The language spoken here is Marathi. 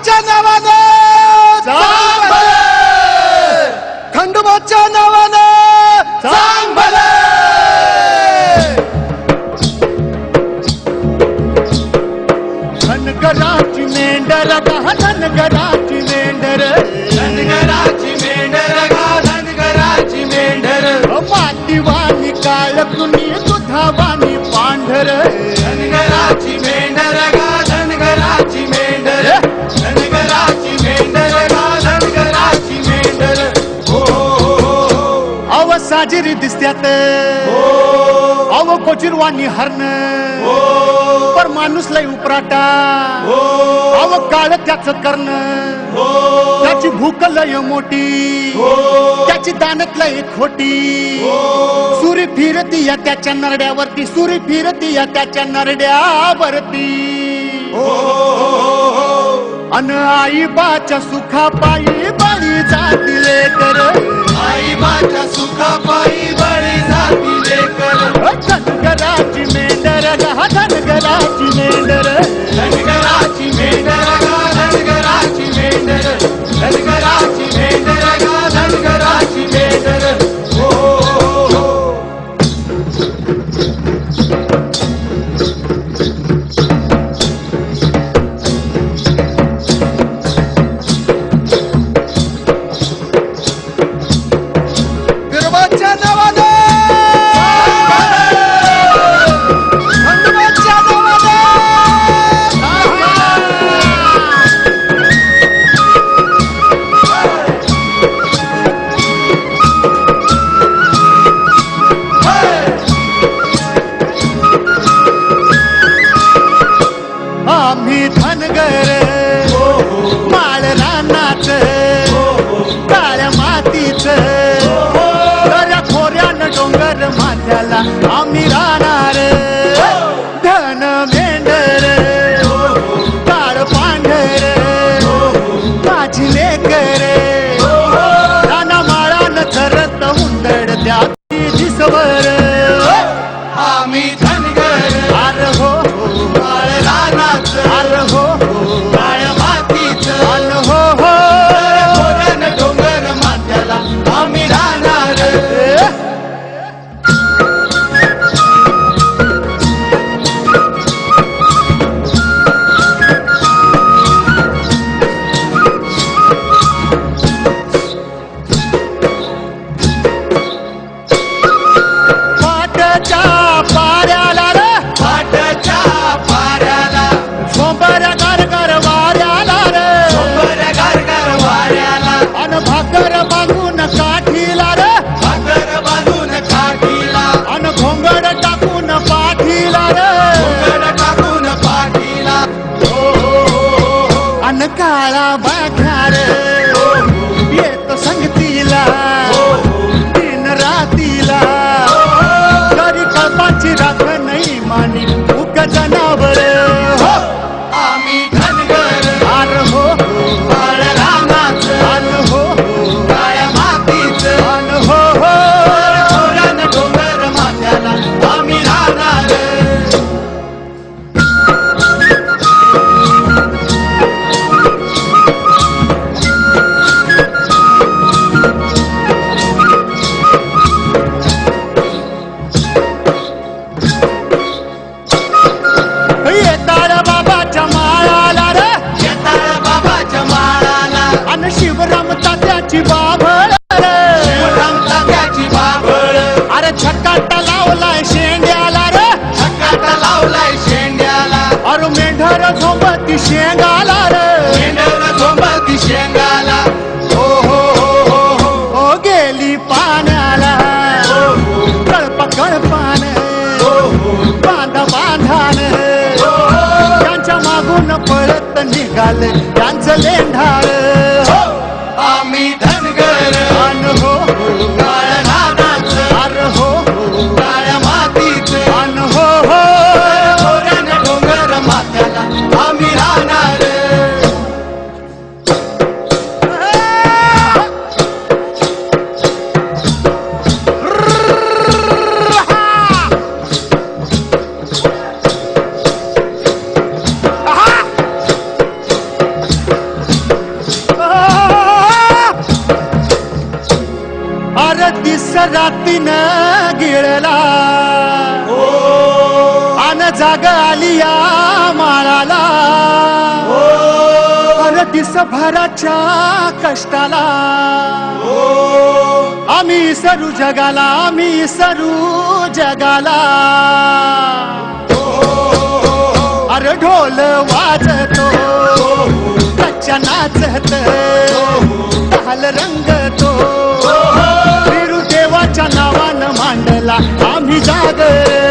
खंडोबाच्या नावानं सांग भले, खंडोबाच्या नावानं सांग भले. धनगराची मेंढर गा धनगराची मेंढर धनगराची मेंढर गा धनगराची मेंढर मातीवानी काळ कुणी दुधावानी पांढर धनगराची मेंढर गा धनगराची मेंढर धनगराची मेंढर गा धनगराची मेंढर. हो अव साजिरी दिसत्यात अव कोचिरवानी हरण पर माणूस लय उपराटा अव काळ त्याच कर्ण त्याची भूक लय मोठी त्याची दानत लय खोटी सुरी फिरती या त्याच्या नरड्यावरती सुरी फिरती या त्याच्या नरड्यावरती अन आई बाच्या सुखा पायी बळी जाती लेकर आई माझ्या सुखापायी बळी जाती लेकर धनगराची मेंढर गा धनगराची मेंढर धनगराची मेंढर गा धनगराची मेंढर धनगराची मेंढर गा धनगराची मेंढर. हो खंडोबाच्या नावानं खंडोबाच्या नावानं आम्ही धनगर माळ रानाच काळ्या मातीच दऱ्या खोऱ्यान डोंगर माझ्याला आम्ही राहणार धन मेंढर काळ पांढर माझी लेकर राना माळान चरत हुंदड त्या दिसवर आम्ही धनगर आर हो काळ रानाचं आर हो काळ्या मातीचं आर हो हो खोऱ्यानं डोंगर माथ्याला आम्ही राहणार. पाटच्या पाऱ्याला रे पाटच्या पाऱ्याला सोंबर गारगार वाऱ्याला रे शंभर गारगार वाऱ्याला अन भाकर बांधून काठीला रे भाकर बांधून काठीला अन घोंगड टाकून पाठीला रे घोंगड टाकून पाठीला. अन काळा बाघार येत संगतीला दिन रातीला करी कळपाची राख नाही मानी उग जनावर आम्ही धनगर आर हो काळ रानाचं आर हो काळ्या मातीचं आन हो हो खोऱ्यानं डोंगर माथ्याला आम्ही राहणार. येताळ बाबाच्या माळाला रे येताळ बाबाच्या माळाला अन शिवराम तात्याची बाभळ रे शिवराम तात्याची बाभळ अरे छक्काटा लावलाय शेंड्याला रे छक्काटा लावलाय शेंड्याला अरे मेंढर झोंबती शेंगाला रे मेंढर झोंबती शेंगाला. ओ गेली पाण्याला कळप कळपान बांधा बांधान त्यांच्या मागून पळत निघाल त्यांचं लेंढाळ आम्ही धनगर अन हो काळ रानाचं अर हो काळ्या मातीचं अन हो हो खोऱ्यानं डोंगर माथ्याला आम्ही राहणार. मातीनं गिळला अन जाग आली या माळाला अन दिसभराच्या कष्टाला आम्ही सरू जगाला आम्ही सरू जगाला अरे ढोल वाजतो कच्च्या नाचत ढाल रंगतो विरू देवाच्या नावानं मांडला आम्ही जागर